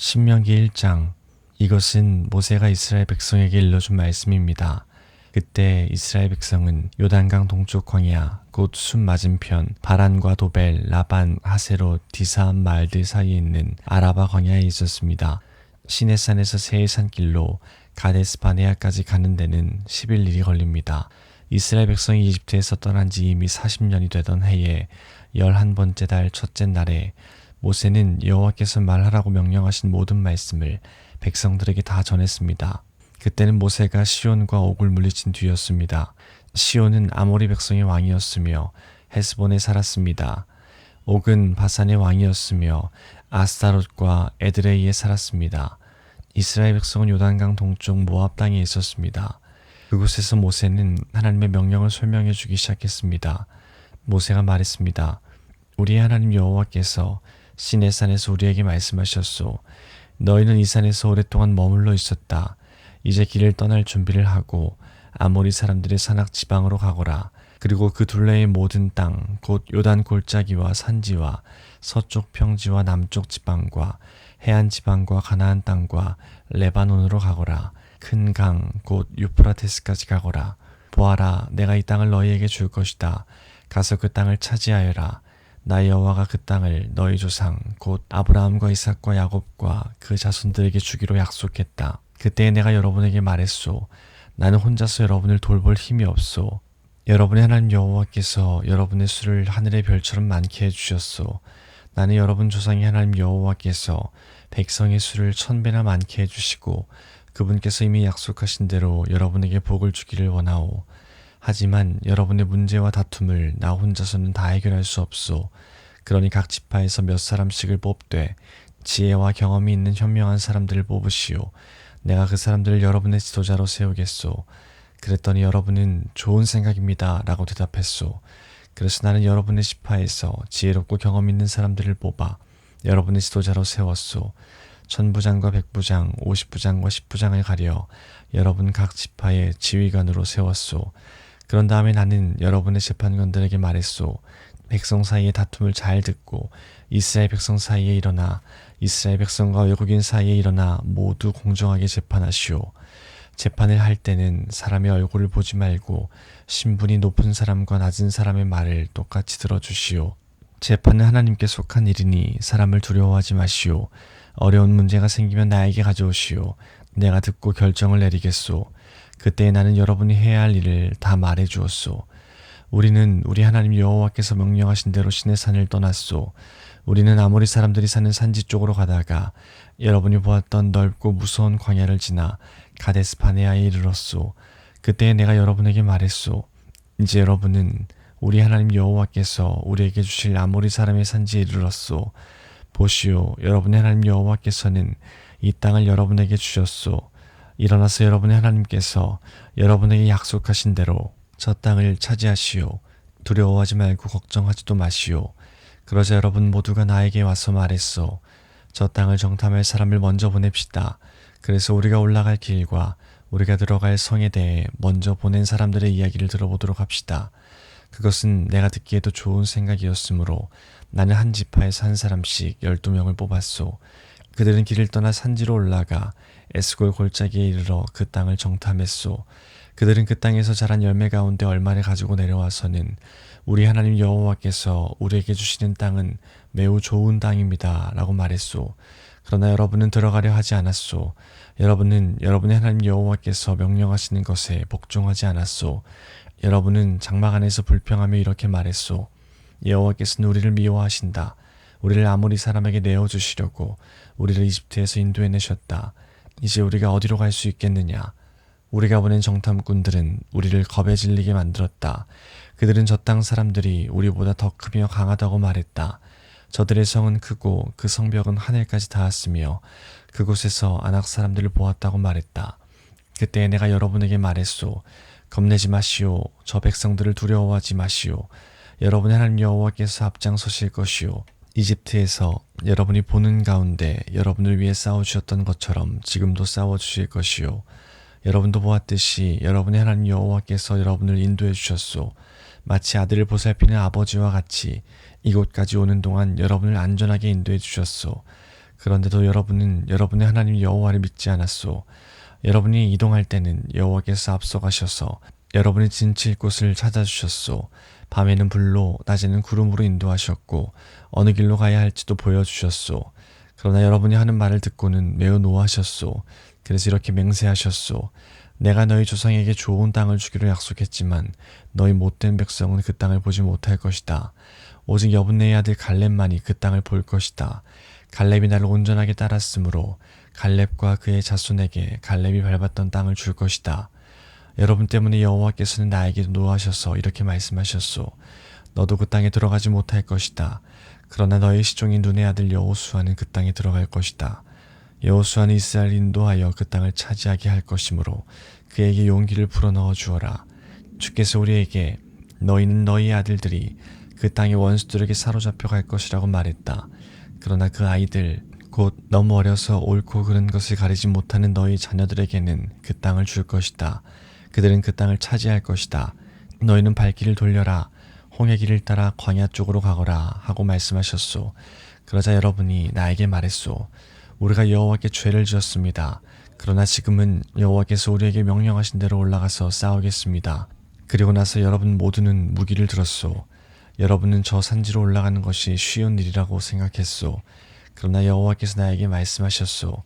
신명기 1장. 이것은 모세가 이스라엘 백성에게 일러준 말씀입니다. 그때 이스라엘 백성은 요단강 동쪽 광야 곧 숲 맞은편 바란과 도벨, 라반, 하세롯, 디사한 마을들 사이에 있는 아라바 광야에 있었습니다. 시내산에서 세일 산길로 가데스 바네아까지 가는 데는 10일이 걸립니다. 이스라엘 백성이 이집트에서 떠난 지 이미 40년이 되던 해에 11번째 달 첫째 날에 모세는 여호와께서 말하라고 명령하신 모든 말씀을 백성들에게 다 전했습니다. 그때는 모세가 시온과 옥을 물리친 뒤였습니다. 시온은 아모리 백성의 왕이었으며 헤스본에 살았습니다. 옥은 바산의 왕이었으며 아스타롯과 에드레이에 살았습니다. 이스라엘 백성은 요단강 동쪽 모압 땅에 있었습니다. 그곳에서 모세는 하나님의 명령을 설명해 주기 시작했습니다. 모세가 말했습니다. 우리의 하나님 여호와께서 시내산에서 우리에게 말씀하셨소. 너희는 이 산에서 오랫동안 머물러 있었다. 이제 길을 떠날 준비를 하고 아모리 사람들의 산악 지방으로 가거라. 그리고 그 둘레의 모든 땅, 곧 요단 골짜기와 산지와 서쪽 평지와 남쪽 지방과 해안 지방과 가나안 땅과 레바논으로 가거라. 큰 강, 곧 유프라테스까지 가거라. 보아라, 내가 이 땅을 너희에게 줄 것이다. 가서 그 땅을 차지하여라. 나 여호와가 그 땅을 너희 조상 곧 아브라함과 이삭과 야곱과 그 자손들에게 주기로 약속했다. 그때에 내가 여러분에게 말했소. 나는 혼자서 여러분을 돌볼 힘이 없소. 여러분의 하나님 여호와께서 여러분의 수를 하늘의 별처럼 많게 해주셨소. 나는 여러분 조상의 하나님 여호와께서 백성의 수를 1000배나 많게 해주시고 그분께서 이미 약속하신 대로 여러분에게 복을 주기를 원하오. 하지만 여러분의 문제와 다툼을 나 혼자서는 다 해결할 수 없소. 그러니 각 지파에서 몇 사람씩을 뽑되 지혜와 경험이 있는 현명한 사람들을 뽑으시오. 내가 그 사람들을 여러분의 지도자로 세우겠소. 그랬더니 여러분은 좋은 생각입니다 라고 대답했소. 그래서 나는 여러분의 지파에서 지혜롭고 경험 있는 사람들을 뽑아 여러분의 지도자로 세웠소. 1000부장과 100부장, 50부장과 10부장을 가려 여러분 각 지파의 지휘관으로 세웠소. 그런 다음에 나는 여러분의 재판관들에게 말했소. 백성 사이의 다툼을 잘 듣고 이스라엘 백성 사이에 일어나 이스라엘 백성과 외국인 사이에 일어나 모두 공정하게 재판하시오. 재판을 할 때는 사람의 얼굴을 보지 말고 신분이 높은 사람과 낮은 사람의 말을 똑같이 들어주시오. 재판은 하나님께 속한 일이니 사람을 두려워하지 마시오. 어려운 문제가 생기면 나에게 가져오시오. 내가 듣고 결정을 내리겠소. 그때 나는 여러분이 해야 할 일을 다 말해 주었소. 우리는 우리 하나님 여호와께서 명령하신 대로 시내산을 떠났소. 우리는 아모리 사람들이 사는 산지 쪽으로 가다가 여러분이 보았던 넓고 무서운 광야를 지나 가데스 바네아에 이르렀소. 그때 내가 여러분에게 말했소. 이제 여러분은 우리 하나님 여호와께서 우리에게 주실 아모리 사람의 산지에 이르렀소. 보시오, 여러분의 하나님 여호와께서는 이 땅을 여러분에게 주셨소. 일어나서 여러분의 하나님께서 여러분에게 약속하신 대로 저 땅을 차지하시오. 두려워하지 말고 걱정하지도 마시오. 그러자 여러분 모두가 나에게 와서 말했소. 저 땅을 정탐할 사람을 먼저 보냅시다. 그래서 우리가 올라갈 길과 우리가 들어갈 성에 대해 먼저 보낸 사람들의 이야기를 들어보도록 합시다. 그것은 내가 듣기에도 좋은 생각이었으므로 나는 한 지파에서 한 사람씩 12명을 뽑았소. 그들은 길을 떠나 산지로 올라가 에스골 골짜기에 이르러 그 땅을 정탐했소. 그들은 그 땅에서 자란 열매 가운데 얼마를 가지고 내려와서는 우리 하나님 여호와께서 우리에게 주시는 땅은 매우 좋은 땅입니다 라고 말했소. 그러나 여러분은 들어가려 하지 않았소. 여러분은 여러분의 하나님 여호와께서 명령하시는 것에 복종하지 않았소. 여러분은 장막 안에서 불평하며 이렇게 말했소. 여호와께서는 우리를 미워하신다. 우리를 아모리 사람에게 내어주시려고 우리를 이집트에서 인도해내셨다. 이제 우리가 어디로 갈 수 있겠느냐. 우리가 보낸 정탐꾼들은 우리를 겁에 질리게 만들었다. 그들은 저 땅 사람들이 우리보다 더 크며 강하다고 말했다. 저들의 성은 크고 그 성벽은 하늘까지 닿았으며 그곳에서 아낙 사람들을 보았다고 말했다. 그때 내가 여러분에게 말했소. 겁내지 마시오. 저 백성들을 두려워하지 마시오. 여러분의 하나님 여호와께서 앞장서실 것이오. 이집트에서 여러분이 보는 가운데 여러분을 위해 싸워주셨던 것처럼 지금도 싸워주실 것이요. 여러분도 보았듯이 여러분의 하나님 여호와께서 여러분을 인도해 주셨소. 마치 아들을 보살피는 아버지와 같이 이곳까지 오는 동안 여러분을 안전하게 인도해 주셨소. 그런데도 여러분은 여러분의 하나님 여호와를 믿지 않았소. 여러분이 이동할 때는 여호와께서 앞서가셔서 여러분이 진칠 곳을 찾아주셨소. 밤에는 불로 낮에는 구름으로 인도하셨고 어느 길로 가야 할지도 보여주셨소. 그러나 여러분이 하는 말을 듣고는 매우 노하셨소. 그래서 이렇게 맹세하셨소. 내가 너희 조상에게 좋은 땅을 주기로 약속했지만 너희 못된 백성은 그 땅을 보지 못할 것이다. 오직 여분네의 아들 갈렙만이 그 땅을 볼 것이다. 갈렙이 나를 온전하게 따랐으므로 갈렙과 그의 자손에게 갈렙이 밟았던 땅을 줄 것이다. 여러분 때문에 여호와께서는 나에게 노하셔서 이렇게 말씀하셨소. 너도 그 땅에 들어가지 못할 것이다. 그러나 너의 시종인 눈의 아들 여호수아는 그 땅에 들어갈 것이다. 여호수아는 이스라엘을 인도하여 그 땅을 차지하게 할 것이므로 그에게 용기를 불어넣어 주어라. 주께서 우리에게 너희는 너희 아들들이 그 땅의 원수들에게 사로잡혀 갈 것이라고 말했다. 그러나 그 아이들 곧 너무 어려서 옳고 그른 것을 가리지 못하는 너희 자녀들에게는 그 땅을 줄 것이다. 그들은 그 땅을 차지할 것이다. 너희는 발길을 돌려라. 홍해 길을 따라 광야 쪽으로 가거라 하고 말씀하셨소. 그러자 여러분이 나에게 말했소. 우리가 여호와께 죄를 지었습니다. 그러나 지금은 여호와께서 우리에게 명령하신 대로 올라가서 싸우겠습니다. 그리고 나서 여러분 모두는 무기를 들었소. 여러분은 저 산지로 올라가는 것이 쉬운 일이라고 생각했소. 그러나 여호와께서 나에게 말씀하셨소.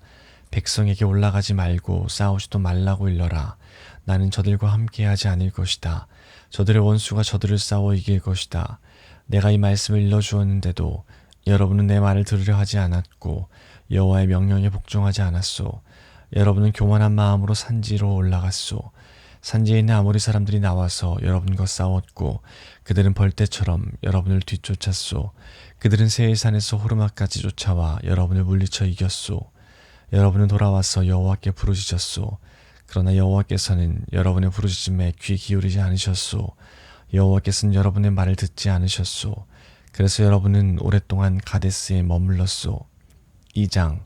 백성에게 올라가지 말고 싸우지도 말라고 일러라. 나는 저들과 함께하지 않을 것이다. 저들의 원수가 저들을 싸워 이길 것이다. 내가 이 말씀을 일러주었는데도 여러분은 내 말을 들으려 하지 않았고 여호와의 명령에 복종하지 않았소. 여러분은 교만한 마음으로 산지로 올라갔소. 산지에 있는 아모리 사람들이 나와서 여러분과 싸웠고 그들은 벌떼처럼 여러분을 뒤쫓았소. 그들은 세일산에서 호르마까지 쫓아와 여러분을 물리쳐 이겼소. 여러분은 돌아와서 여호와께 부르짖었소. 그러나 여호와께서는 여러분의 부르짖음에 귀 기울이지 않으셨소. 여호와께서는 여러분의 말을 듣지 않으셨소. 그래서 여러분은 오랫동안 가데스에 머물렀소. 2장.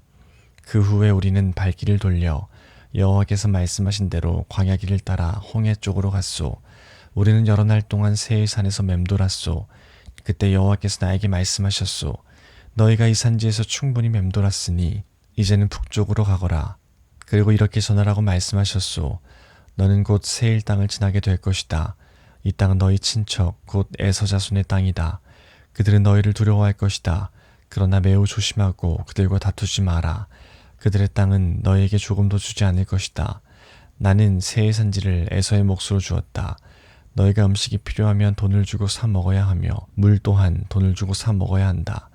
그 후에 우리는 발길을 돌려 여호와께서 말씀하신 대로 광야길을 따라 홍해 쪽으로 갔소. 우리는 여러 날 동안 세일산에서 맴돌았소. 그때 여호와께서 나에게 말씀하셨소. 너희가 이 산지에서 충분히 맴돌았으니 이제는 북쪽으로 가거라. 그리고 이렇게 전하라고 말씀하셨소. 너는 곧 세일 땅을 지나게 될 것이다. 이 땅은 너희 친척 곧 에서 자손의 땅이다. 그들은 너희를 두려워할 것이다. 그러나 매우 조심하고 그들과 다투지 마라. 그들의 땅은 너희에게 조금도 주지 않을 것이다. 나는 세일 산지를 에서의 몫으로 주었다. 너희가 음식이 필요하면 돈을 주고 사 먹어야 하며 물 또한 돈을 주고 사 먹어야 한다.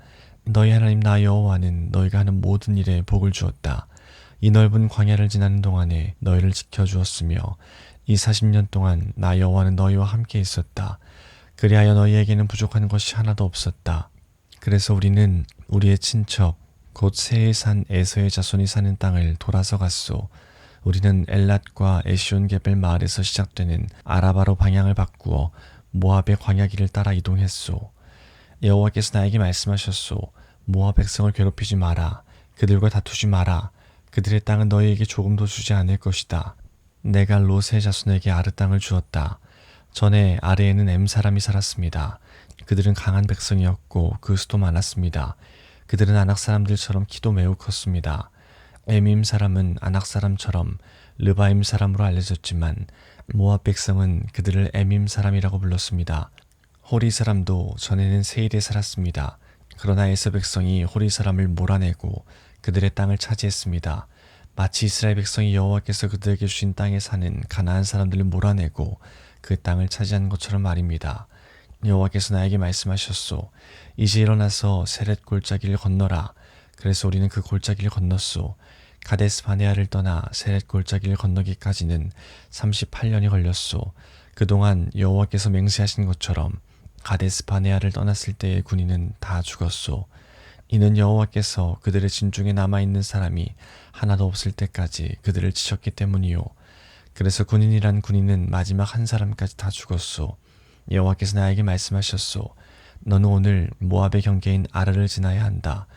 너희 하나님 나 여호와는 너희가 하는 모든 일에 복을 주었다. 이 넓은 광야를 지나는 동안에 너희를 지켜주었으며 이 40년 동안 나 여호와는 너희와 함께 있었다. 그리하여 너희에게는 부족한 것이 하나도 없었다. 그래서 우리는 우리의 친척 곧 세일산 에서의 자손이 사는 땅을 돌아서 갔소. 우리는 엘랏과 에시온게벨 마을에서 시작되는 아라바로 방향을 바꾸어 모압의 광야길을 따라 이동했소. 여호와께서 나에게 말씀하셨소. 모압 백성을 괴롭히지 마라. 그들과 다투지 마라. 그들의 땅은 너희에게 조금도 주지 않을 것이다. 내가 롯의 자손에게 아르 땅을 주었다. 전에 아르에는 엠 사람이 살았습니다. 그들은 강한 백성이었고 그 수도 많았습니다. 그들은 아낙 사람들처럼 키도 매우 컸습니다. 에밈 사람은 아낙 사람처럼 르바임 사람으로 알려졌지만 모압 백성은 그들을 에밈 사람이라고 불렀습니다. 호리 사람도 전에는 세일에 살았습니다. 그러나 에서 백성이 호리 사람을 몰아내고 그들의 땅을 차지했습니다. 마치 이스라엘 백성이 여호와께서 그들에게 주신 땅에 사는 가나안 사람들을 몰아내고 그 땅을 차지한 것처럼 말입니다. 여호와께서 나에게 말씀하셨소. 이제 일어나서 세렛 골짜기를 건너라. 그래서 우리는 그 골짜기를 건넜소. 가데스 바네아를 떠나 세렛 골짜기를 건너기까지는 38년이 걸렸소. 그동안 여호와께서 맹세하신 것처럼 가데스 바네아를 떠났을 때의 군인은 다 죽었소. 이는 여호와께서 그들의 진중에 남아있는 사람이 하나도 없을 때까지 그들을 치셨기 때문이요. 그래서 군인이란 군인은 마지막 한 사람까지 다 죽었소. 여호와께서 나에게 말씀하셨소. 너는 오늘 모압의 경계인 아르를 지나야 한다.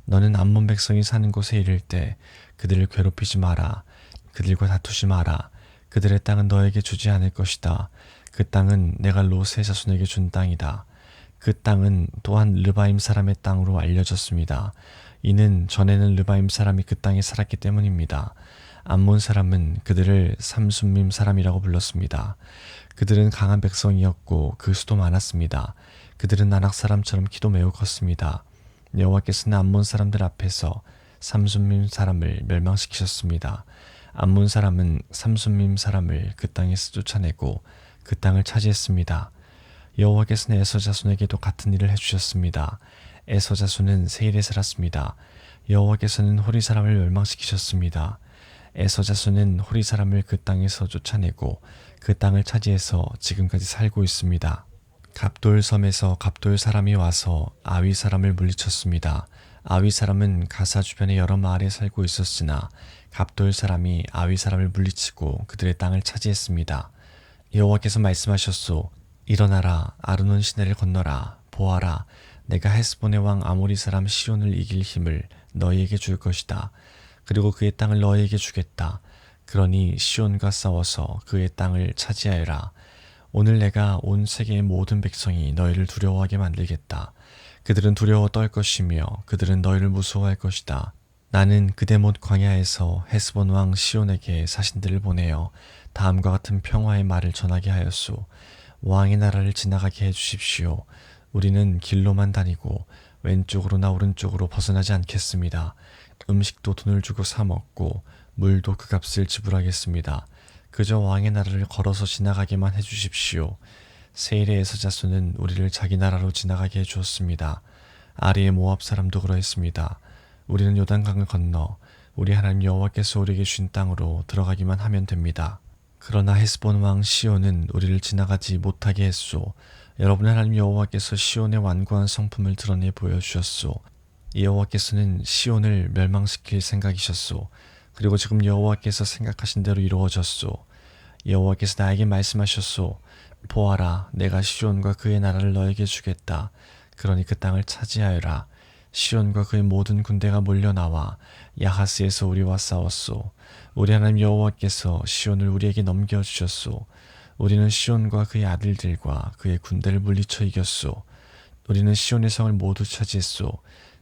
너는 암몬 백성이 사는 곳에 이를 때 그들을 괴롭히지 마라. 그들과 다투지 마라. 그들의 땅은 너에게 주지 않을 것이다. 그 땅은 내가 롯의 자손에게 준 땅이다. 그 땅은 또한 르바임 사람의 땅으로 알려졌습니다. 이는 전에는 르바임 사람이 그 땅에 살았기 때문입니다. 암몬 사람은 그들을 삼순밈 사람이라고 불렀습니다. 그들은 강한 백성이었고 그 수도 많았습니다. 그들은 아낙 사람처럼 키도 매우 컸습니다. 여호와께서는 암몬 사람들 앞에서 삼순밈 사람을 멸망시키셨습니다. 암몬 사람은 삼순밈 사람을 그 땅에서 쫓아내고 그 땅을 차지했습니다. 여호와께서는 에서 자손에게도 같은 일을 해주셨습니다. 에서 자손은 세일에 살았습니다. 여호와께서는 호리 사람을 멸망시키셨습니다. 에서 자손은 호리 사람을 그 땅에서 쫓아내고 그 땅을 차지해서 지금까지 살고 있습니다. 갑돌 섬에서 갑돌 사람이 와서 아위 사람을 물리쳤습니다. 아위 사람은 가사 주변의 여러 마을에 살고 있었으나 갑돌 사람이 아위 사람을 물리치고 그들의 땅을 차지했습니다. 여호와께서 말씀하셨소. 일어나라, 아르논 시내를 건너라. 보아라, 내가 헤스본의 왕 아모리 사람 시온을 이길 힘을 너희에게 줄 것이다. 그리고 그의 땅을 너희에게 주겠다. 그러니 시온과 싸워서 그의 땅을 차지하여라. 오늘 내가 온 세계의 모든 백성이 너희를 두려워하게 만들겠다. 그들은 두려워 떨 것이며 그들은 너희를 무서워할 것이다. 나는 그대못 광야에서 헤스본 왕 시온에게 사신들을 보내어 다음과 같은 평화의 말을 전하게 하였소. 왕의 나라를 지나가게 해주십시오. 우리는 길로만 다니고 왼쪽으로나 오른쪽으로 벗어나지 않겠습니다. 음식도 돈을 주고 사 먹고 물도 그 값을 지불하겠습니다. 그저 왕의 나라를 걸어서 지나가게만 해주십시오. 세일의 에서 자손은 우리를 자기 나라로 지나가게 해주었습니다. 아리의 모압 사람도 그러했습니다. 우리는 요단강을 건너 우리 하나님 여호와께서 우리에게 주신 땅으로 들어가기만 하면 됩니다. 그러나 헤스본 왕 시온은 우리를 지나가지 못하게 했소. 여러분 하나님 여호와께서 시온의 완고한 성품을 드러내 보여주셨소. 여호와께서는 시온을 멸망시킬 생각이셨소. 그리고 지금 여호와께서 생각하신 대로 이루어졌소. 여호와께서 나에게 말씀하셨소. 보아라, 내가 시온과 그의 나라를 너에게 주겠다. 그러니 그 땅을 차지하여라. 시온과 그의 모든 군대가 몰려나와 야하스에서 우리와 싸웠소. 우리 하나님 여호와께서 시온을 우리에게 넘겨주셨소. 우리는 시온과 그의 아들들과 그의 군대를 물리쳐 이겼소. 우리는 시온의 성을 모두 차지했소.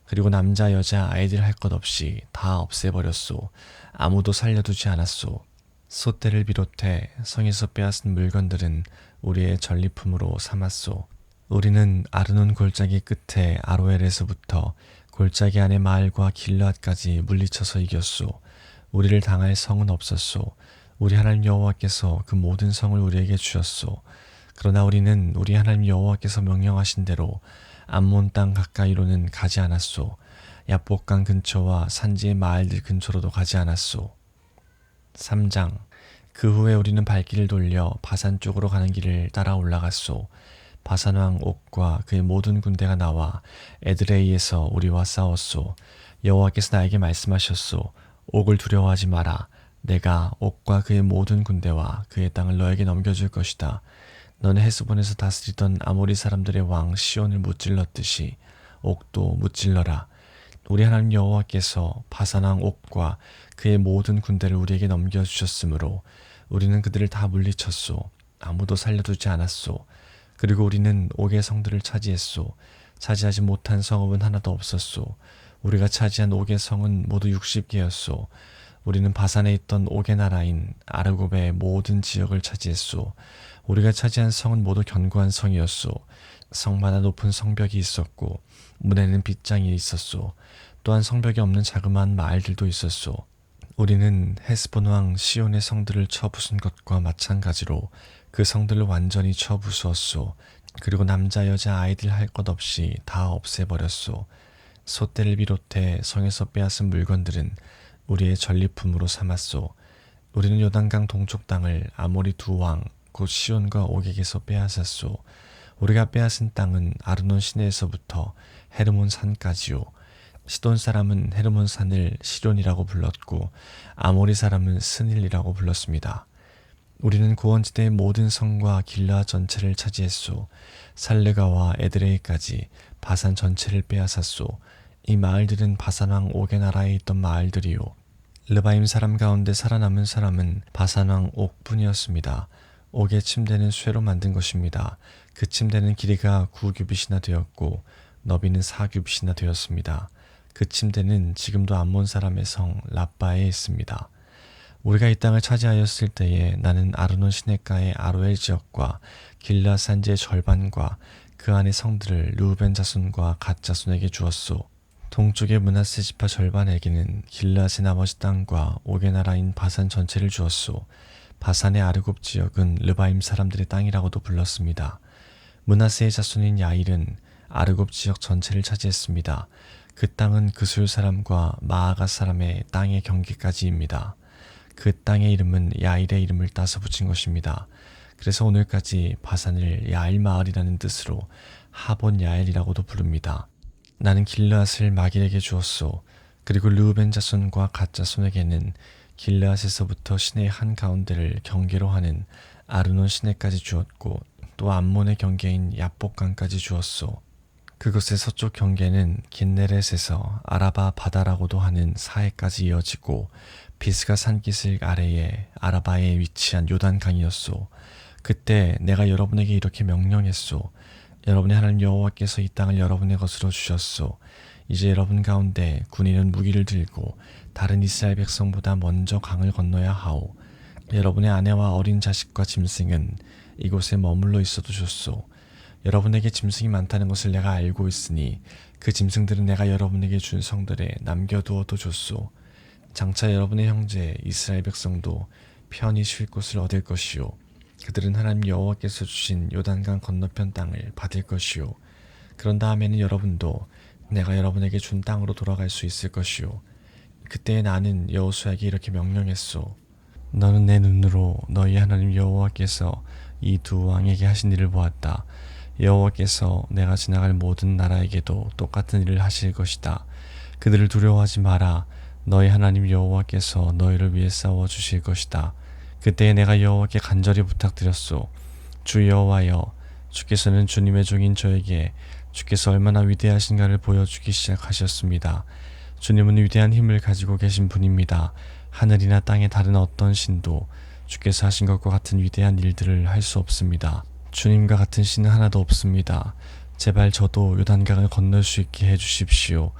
그리고 남자 여자 아이들 할 것 없이 다 없애버렸소. 아무도 살려두지 않았소. 솥대를 비롯해 성에서 빼앗은 물건들은 우리의 전리품으로 삼았소. 우리는 아르논 골짜기 끝에 아로엘에서부터 골짜기 안의 마을과 길르앗까지 물리쳐서 이겼소. 우리를 당할 성은 없었소. 우리 하나님 여호와께서 그 모든 성을 우리에게 주셨소. 그러나 우리는 우리 하나님 여호와께서 명령하신 대로 암몬 땅 가까이로는 가지 않았소. 야복강 근처와 산지의 마을들 근처로도 가지 않았소. 3장. 그 후에 우리는 발길을 돌려 바산 쪽으로 가는 길을 따라 올라갔소. 바산 왕 옥과 그의 모든 군대가 나와 에드레이에서 우리와 싸웠소. 여호와께서 나에게 말씀하셨소. 옥을 두려워하지 마라. 내가 옥과 그의 모든 군대와 그의 땅을 너에게 넘겨줄 것이다. 너는 헤스본에서 다스리던 아모리 사람들의 왕 시온을 무찔렀듯이 옥도 무찔러라. 우리 하나님 여호와께서 바산 왕 옥과 그의 모든 군대를 우리에게 넘겨주셨으므로 우리는 그들을 다 물리쳤소. 아무도 살려두지 않았소. 그리고 우리는 옥의 성들을 차지했소. 차지하지 못한 성읍은 하나도 없었소. 우리가 차지한 옥의 성은 모두 60개였소. 우리는 바산에 있던 옥의 나라인 아르곱의 모든 지역을 차지했소. 우리가 차지한 성은 모두 견고한 성이었소. 성마다 높은 성벽이 있었고 문에는 빗장이 있었소. 또한 성벽이 없는 자그마한 마을들도 있었소. 우리는 헤스본 왕 시온의 성들을 쳐부순 것과 마찬가지로 그 성들을 완전히 쳐부수었소. 그리고 남자 여자 아이들 할 것 없이 다 없애버렸소. 솥대를 비롯해 성에서 빼앗은 물건들은 우리의 전리품으로 삼았소. 우리는 요단강 동쪽 땅을 아모리 두 왕 곧 시온과 옥에게서 빼앗았소. 우리가 빼앗은 땅은 아르논 시내에서부터 헤르몬 산까지요. 시돈 사람은 헤르몬 산을 시론이라고 불렀고 아모리 사람은 스닐이라고 불렀습니다. 우리는 고원지대의 모든 성과 길라 전체를 차지했소. 살르가와 에드레이까지 바산 전체를 빼앗았소. 이 마을들은 바산 왕 옥의 나라에 있던 마을들이요. 르바임 사람 가운데 살아남은 사람은 바산 왕 옥뿐이었습니다. 옥의 침대는 쇠로 만든 것입니다. 그 침대는 길이가 9규빗이나 되었고 너비는 4규빗이나 되었습니다. 그 침대는 지금도 암몬 사람의 성 라빠에 있습니다. 우리가 이 땅을 차지하였을 때에 나는 아르논 시내가의 아로엘 지역과 길르앗 산지의 절반과 그 안의 성들을 르우벤 자손과 갓 자손에게 주었소. 동쪽의 므낫세 지파 절반에게는 길르앗의 나머지 땅과 옥의 나라인 바산 전체를 주었소. 바산의 아르곱 지역은 르바임 사람들의 땅이라고도 불렀습니다. 므낫세의 자손인 야일은 아르곱 지역 전체를 차지했습니다. 그 땅은 그술 사람과 마아가 사람의 땅의 경계까지입니다. 그 땅의 이름은 야일의 이름을 따서 붙인 것입니다. 그래서 오늘까지 바산을 야일 마을이라는 뜻으로 하본 야일이라고도 부릅니다. 나는 길르앗을 마길에게 주었소. 그리고 르우벤 자손과 갓 자손에게는 길르앗에서부터 시내의 한 가운데를 경계로 하는 아르논 시내까지 주었고 또 암몬의 경계인 야복강까지 주었소. 그것의 서쪽 경계는 긴네렛에서 아라바 바다라고도 하는 사해까지 이어지고 비스가 산기슭 아래에 아라바에 위치한 요단강이었소. 그때 내가 여러분에게 이렇게 명령했소. 여러분의 하나님 여호와께서 이 땅을 여러분의 것으로 주셨소. 이제 여러분 가운데 군인은 무기를 들고 다른 이스라엘 백성보다 먼저 강을 건너야 하오. 여러분의 아내와 어린 자식과 짐승은 이곳에 머물러 있어도 좋소. 여러분에게 짐승이 많다는 것을 내가 알고 있으니 그 짐승들은 내가 여러분에게 준 성들에 남겨두어도 좋소. 장차 여러분의 형제 이스라엘 백성도 편히 쉴 곳을 얻을 것이요. 그들은 하나님 여호와께서 주신 요단강 건너편 땅을 받을 것이요. 그런 다음에는 여러분도 내가 여러분에게 준 땅으로 돌아갈 수 있을 것이요. 그때 나는 여호수아에게 이렇게 명령했소. 너는 내 눈으로 너희 하나님 여호와께서 이 두 왕에게 하신 일을 보았다. 여호와께서 내가 지나갈 모든 나라에게도 똑같은 일을 하실 것이다. 그들을 두려워하지 마라. 너희 하나님 여호와께서 너희를 위해 싸워 주실 것이다. 그때 내가 여호와께 간절히 부탁드렸소. 주 여호와여, 주께서는 주님의 종인 저에게 주께서 얼마나 위대하신가를 보여주기 시작하셨습니다. 주님은 위대한 힘을 가지고 계신 분입니다. 하늘이나 땅의 다른 어떤 신도 주께서 하신 것과 같은 위대한 일들을 할 수 없습니다. 주님과 같은 신은 하나도 없습니다. 제발 저도 요단강을 건널 수 있게 해주십시오.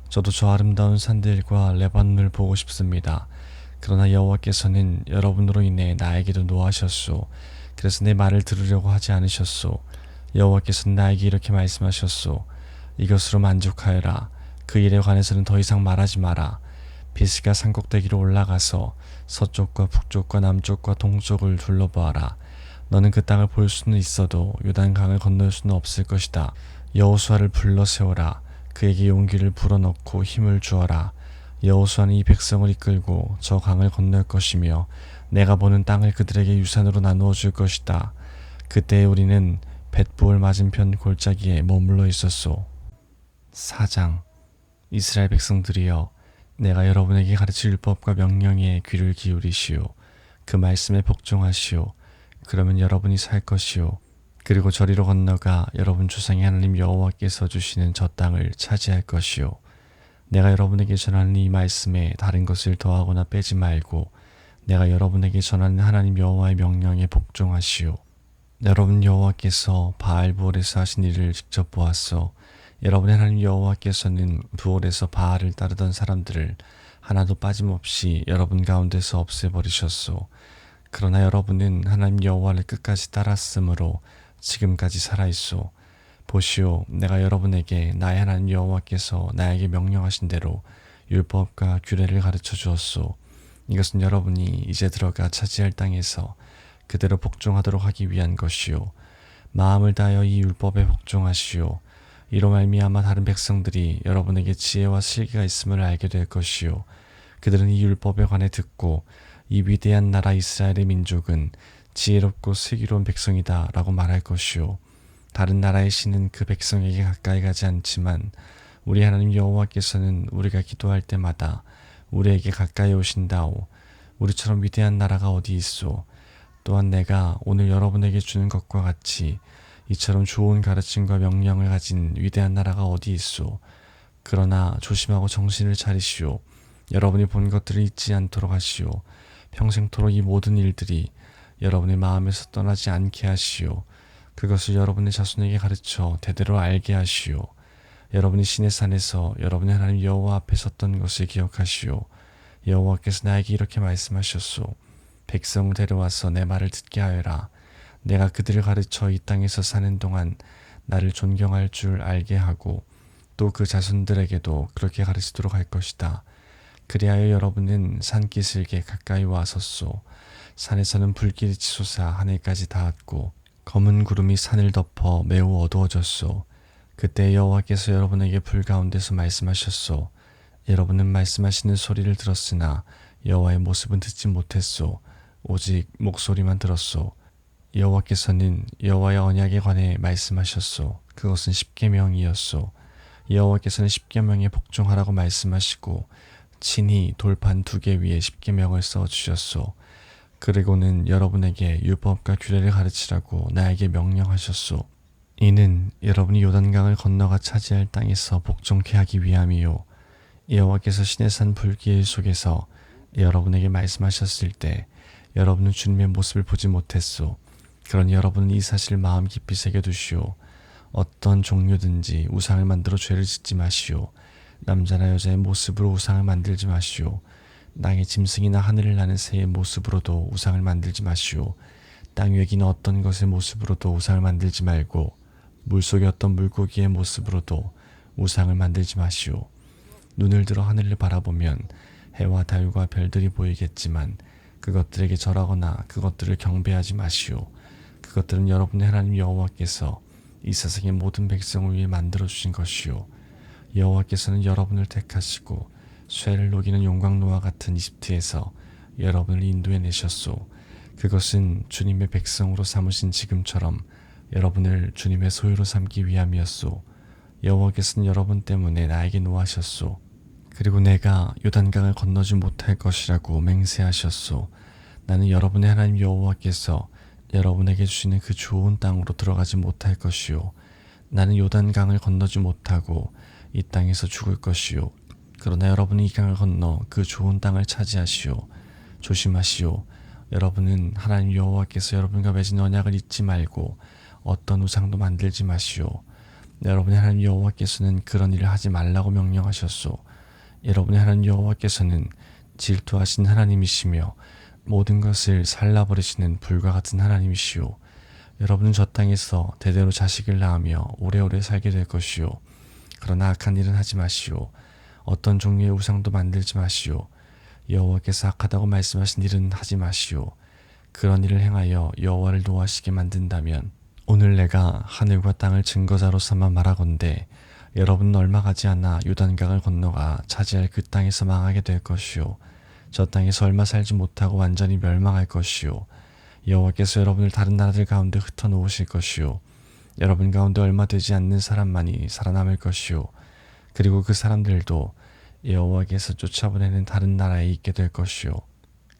저도 저 아름다운 산들과 레바논을 보고 싶습니다. 그러나 여호와께서는 여러분으로 인해 나에게도 노하셨소. 그래서 내 말을 들으려고 하지 않으셨소. 여호와께서는 나에게 이렇게 말씀하셨소. 이것으로 만족하여라. 그 일에 관해서는 더 이상 말하지 마라. 비스가 산꼭대기로 올라가서 서쪽과 북쪽과 남쪽과 동쪽을 둘러보아라. 너는 그 땅을 볼 수는 있어도 요단강을 건널 수는 없을 것이다. 여호수아를 불러 세워라. 그에게 용기를 불어넣고 힘을 주어라. 여호수아는 이 백성을 이끌고 저 강을 건널 것이며 내가 보는 땅을 그들에게 유산으로 나누어 줄 것이다. 그때 우리는 벳부을 맞은편 골짜기에 머물러 있었소. 4장. 이스라엘 백성들이여, 내가 여러분에게 가르칠 율법과 명령에 귀를 기울이시오. 그 말씀에 복종하시오. 그러면 여러분이 살 것이요. 그리고 저리로 건너가 여러분 조상의 하나님 여호와께서 주시는 저 땅을 차지할 것이요. 내가 여러분에게 전하는 이 말씀에 다른 것을 더하거나 빼지 말고 내가 여러분에게 전하는 하나님 여호와의 명령에 복종하시오. 여러분 여호와께서 바알부올에서 하신 일을 직접 보았소. 여러분의 하나님 여호와께서는 부올에서 바알을 따르던 사람들을 하나도 빠짐없이 여러분 가운데서 없애버리셨소. 그러나 여러분은 하나님 여호와를 끝까지 따랐으므로 지금까지 살아있소. 보시오, 내가 여러분에게 나의 하나님 여호와께서 나에게 명령하신 대로 율법과 규례를 가르쳐 주었소. 이것은 여러분이 이제 들어가 차지할 땅에서 그대로 복종하도록 하기 위한 것이요. 마음을 다하여 이 율법에 복종하시오. 이로 말미암아 다른 백성들이 여러분에게 지혜와 실기가 있음을 알게 될 것이요. 그들은 이 율법에 관해 듣고 이 위대한 나라 이스라엘의 민족은 지혜롭고 슬기로운 백성이다 라고 말할 것이요. 다른 나라의 신은 그 백성에게 가까이 가지 않지만 우리 하나님 여호와께서는 우리가 기도할 때마다 우리에게 가까이 오신다오. 우리처럼 위대한 나라가 어디 있소. 또한 내가 오늘 여러분에게 주는 것과 같이 이처럼 좋은 가르침과 명령을 가진 위대한 나라가 어디 있소. 그러나 조심하고 정신을 차리시오. 여러분이 본 것들을 잊지 않도록 하시오. 평생토록 이 모든 일들이 여러분의 마음에서 떠나지 않게 하시오. 그것을 여러분의 자손에게 가르쳐 대대로 알게 하시오. 여러분이 시내산에서 여러분의 하나님 여호와 앞에 섰던 것을 기억하시오. 여호와께서 나에게 이렇게 말씀하셨소. 백성을 데려와서 내 말을 듣게 하여라. 내가 그들을 가르쳐 이 땅에서 사는 동안 나를 존경할 줄 알게 하고 또 그 자손들에게도 그렇게 가르치도록 할 것이다. 그리하여 여러분은 산기슭에 가까이 와 섰소. 산에서는 불길이 치솟아 하늘까지 닿았고 검은 구름이 산을 덮어 매우 어두워졌소. 그때 여호와께서 여러분에게 불 가운데서 말씀하셨소. 여러분은 말씀하시는 소리를 들었으나 여호와의 모습은 듣지 못했소. 오직 목소리만 들었소. 여호와께서는 여호와의 언약에 관해 말씀하셨소. 그것은 십계명이었소. 여호와께서는 십계명에 복종하라고 말씀하시고 친히 돌판 2개 위에 십계명을 써주셨소. 그리고는 여러분에게 율법과 규례를 가르치라고 나에게 명령하셨소. 이는 여러분이 요단강을 건너가 차지할 땅에서 복종케 하기 위함이요. 여호와께서 시내산 불길 속에서 여러분에게 말씀하셨을 때 여러분은 주님의 모습을 보지 못했소. 그러니 여러분은 이 사실을 마음 깊이 새겨두시오. 어떤 종류든지 우상을 만들어 죄를 짓지 마시오. 남자나 여자의 모습으로 우상을 만들지 마시오. 땅의 짐승이나 하늘을 나는 새의 모습으로도 우상을 만들지 마시오. 땅 위에 기는 어떤 것의 모습으로도 우상을 만들지 말고 물속의 어떤 물고기의 모습으로도 우상을 만들지 마시오. 눈을 들어 하늘을 바라보면 해와 달과 별들이 보이겠지만 그것들에게 절하거나 그것들을 경배하지 마시오. 그것들은 여러분의 하나님 여호와께서 이 세상의 모든 백성을 위해 만들어주신 것이요. 여호와께서는 여러분을 택하시고 쇠를 녹이는 용광로와 같은 이집트에서 여러분을 인도해내셨소. 그것은 주님의 백성으로 삼으신 지금처럼 여러분을 주님의 소유로 삼기 위함이었소. 여호와께서는 여러분 때문에 나에게 노하셨소. 그리고 내가 요단강을 건너지 못할 것이라고 맹세하셨소. 나는 여러분의 하나님 여호와께서 여러분에게 주시는 그 좋은 땅으로 들어가지 못할 것이요. 나는 요단강을 건너지 못하고 이 땅에서 죽을 것이요. 그러나 여러분이 이 강을 건너 그 좋은 땅을 차지하시오. 조심하시오. 여러분은 하나님 여호와께서 여러분과 맺은 언약을 잊지 말고 어떤 우상도 만들지 마시오. 여러분의 하나님 여호와께서는 그런 일을 하지 말라고 명령하셨소. 여러분의 하나님 여호와께서는 질투하신 하나님이시며 모든 것을 살라버리시는 불과 같은 하나님이시오. 여러분은 저 땅에서 대대로 자식을 낳으며 오래오래 살게 될 것이오. 그러나 악한 일은 하지 마시오. 어떤 종류의 우상도 만들지 마시오. 여호와께서 악하다고 말씀하신 일은 하지 마시오. 그런 일을 행하여 여호와를 노하시게 만든다면 오늘 내가 하늘과 땅을 증거자로 삼아 말하건대 여러분은 얼마 가지 않아 요단강을 건너가 차지할 그 땅에서 망하게 될 것이오. 저 땅에서 얼마 살지 못하고 완전히 멸망할 것이오. 여호와께서 여러분을 다른 나라들 가운데 흩어놓으실 것이오. 여러분 가운데 얼마 되지 않는 사람만이 살아남을 것이오. 그리고 그 사람들도 여호와께서 쫓아보내는 다른 나라에 있게 될 것이오.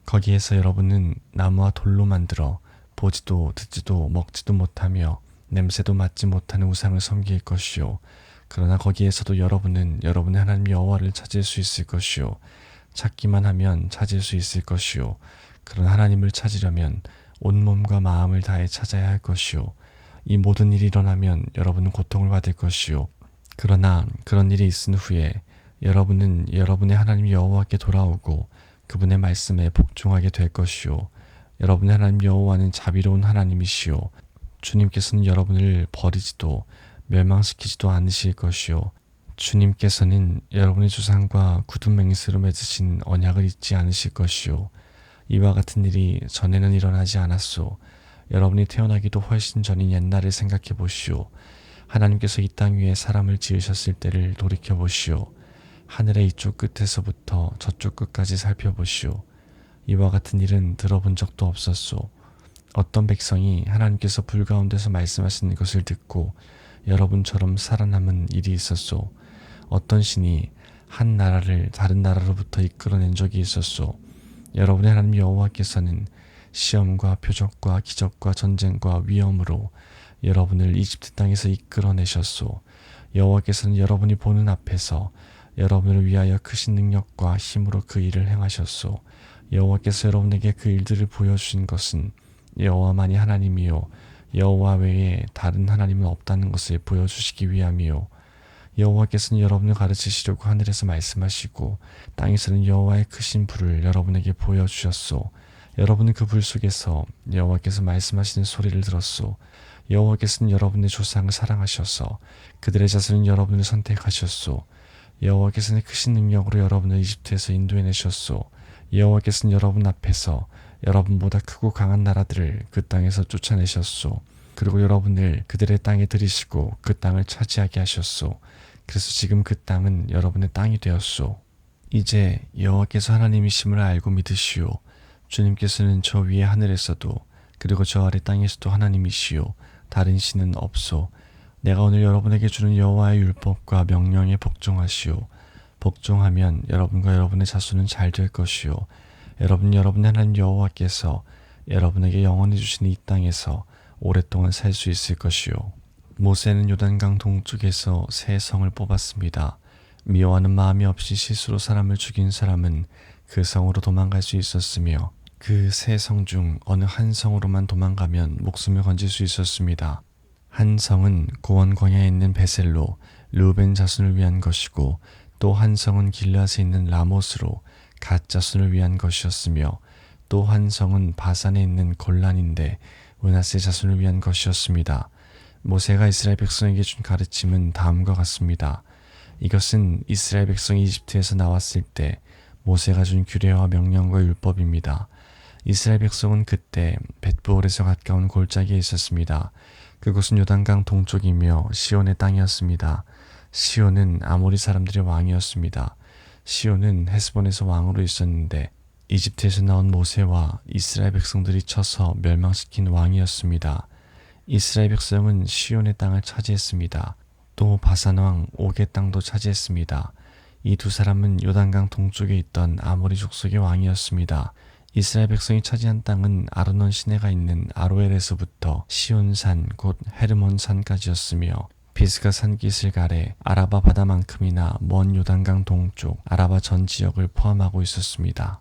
거기에서 여러분은 나무와 돌로 만들어 보지도 듣지도 먹지도 못하며 냄새도 맡지 못하는 우상을 섬길 것이오. 그러나 거기에서도 여러분은 여러분의 하나님 여호와를 찾을 수 있을 것이오. 찾기만 하면 찾을 수 있을 것이오. 그런 하나님을 찾으려면 온몸과 마음을 다해 찾아야 할 것이오. 이 모든 일이 일어나면 여러분은 고통을 받을 것이오. 그러나 그런 일이 있은 후에 여러분은 여러분의 하나님 여호와께 돌아오고 그분의 말씀에 복종하게 될 것이오. 여러분의 하나님 여호와는 자비로운 하나님이시오. 주님께서는 여러분을 버리지도 멸망시키지도 않으실 것이오. 주님께서는 여러분의 조상과 굳은 맹세로 맺으신 언약을 잊지 않으실 것이오. 이와 같은 일이 전에는 일어나지 않았소. 여러분이 태어나기도 훨씬 전인 옛날을 생각해 보시오. 하나님께서 이 땅 위에 사람을 지으셨을 때를 돌이켜 보시오. 하늘의 이쪽 끝에서부터 저쪽 끝까지 살펴보시오. 이와 같은 일은 들어본 적도 없었소. 어떤 백성이 하나님께서 불 가운데서 말씀하시는 것을 듣고 여러분처럼 살아남은 일이 있었소. 어떤 신이 한 나라를 다른 나라로부터 이끌어낸 적이 있었소. 여러분의 하나님 여호와께서는 시험과 표적과 기적과 전쟁과 위험으로 여러분을 이집트 땅에서 이끌어내셨소. 여호와께서는 여러분이 보는 앞에서 여러분을 위하여 크신 능력과 힘으로 그 일을 행하셨소. 여호와께서 여러분에게 그 일들을 보여주신 것은 여호와만이 하나님이요 여호와 외에 다른 하나님은 없다는 것을 보여주시기 위함이요. 여호와께서는 여러분을 가르치시려고 하늘에서 말씀하시고 땅에서는 여호와의 크신 불을 여러분에게 보여주셨소. 여러분은 그 불 속에서 여호와께서 말씀하시는 소리를 들었소. 여호와께서는 여러분의 조상을 사랑하셔서 그들의 자손은 여러분을 선택하셨소. 여호와께서는 크신 능력으로 여러분을 이집트에서 인도해내셨소. 여호와께서는 여러분 앞에서 여러분보다 크고 강한 나라들을 그 땅에서 쫓아내셨소. 그리고 여러분을 그들의 땅에 들이시고 그 땅을 차지하게 하셨소. 그래서 지금 그 땅은 여러분의 땅이 되었소. 이제 여호와께서 하나님이심을 알고 믿으시오. 주님께서는 저 위에 하늘에서도 그리고 저 아래 땅에서도 하나님이시오. 다른 신은 없소. 내가 오늘 여러분에게 주는 여호와의 율법과 명령에 복종하시오. 복종하면 여러분과 여러분의 자손은 잘 될 것이요. 여러분의 하나님 여호와께서 여러분에게 영원히 주신 이 땅에서 오랫동안 살 수 있을 것이요. 모세는 요단강 동쪽에서 세 성을 뽑았습니다. 미워하는 마음이 없이 실수로 사람을 죽인 사람은 그 성으로 도망갈 수 있었으며 그 세 성 중 어느 한 성으로만 도망가면 목숨을 건질 수 있었습니다. 한 성은 고원 광야에 있는 베셀로 르우벤 자손을 위한 것이고 또 한 성은 길앗에 있는 라못으로 갓 자손을 위한 것이었으며 또 한 성은 바산에 있는 골란인데 므낫세 자손을 위한 것이었습니다. 모세가 이스라엘 백성에게 준 가르침은 다음과 같습니다. 이것은 이스라엘 백성이 이집트에서 나왔을 때 모세가 준 규례와 명령과 율법입니다. 이스라엘 백성은 그때 벳부올에서 가까운 골짜기에 있었습니다. 그곳은 요단강 동쪽이며 시온의 땅이었습니다. 시온은 아모리 사람들의 왕이었습니다. 시온은 헤스본에서 왕으로 있었는데 이집트에서 나온 모세와 이스라엘 백성들이 쳐서 멸망시킨 왕이었습니다. 이스라엘 백성은 시온의 땅을 차지했습니다. 또 바산 왕 옥의 땅도 차지했습니다. 이 두 사람은 요단강 동쪽에 있던 아모리 족속의 왕이었습니다. 이스라엘 백성이 차지한 땅은 아르논 시내가 있는 아로엘에서부터 시온산 곧 헤르몬산까지였으며 비스가 산깃을 가래 아라바 바다만큼이나 먼 요단강 동쪽 아라바 전 지역을 포함하고 있었습니다.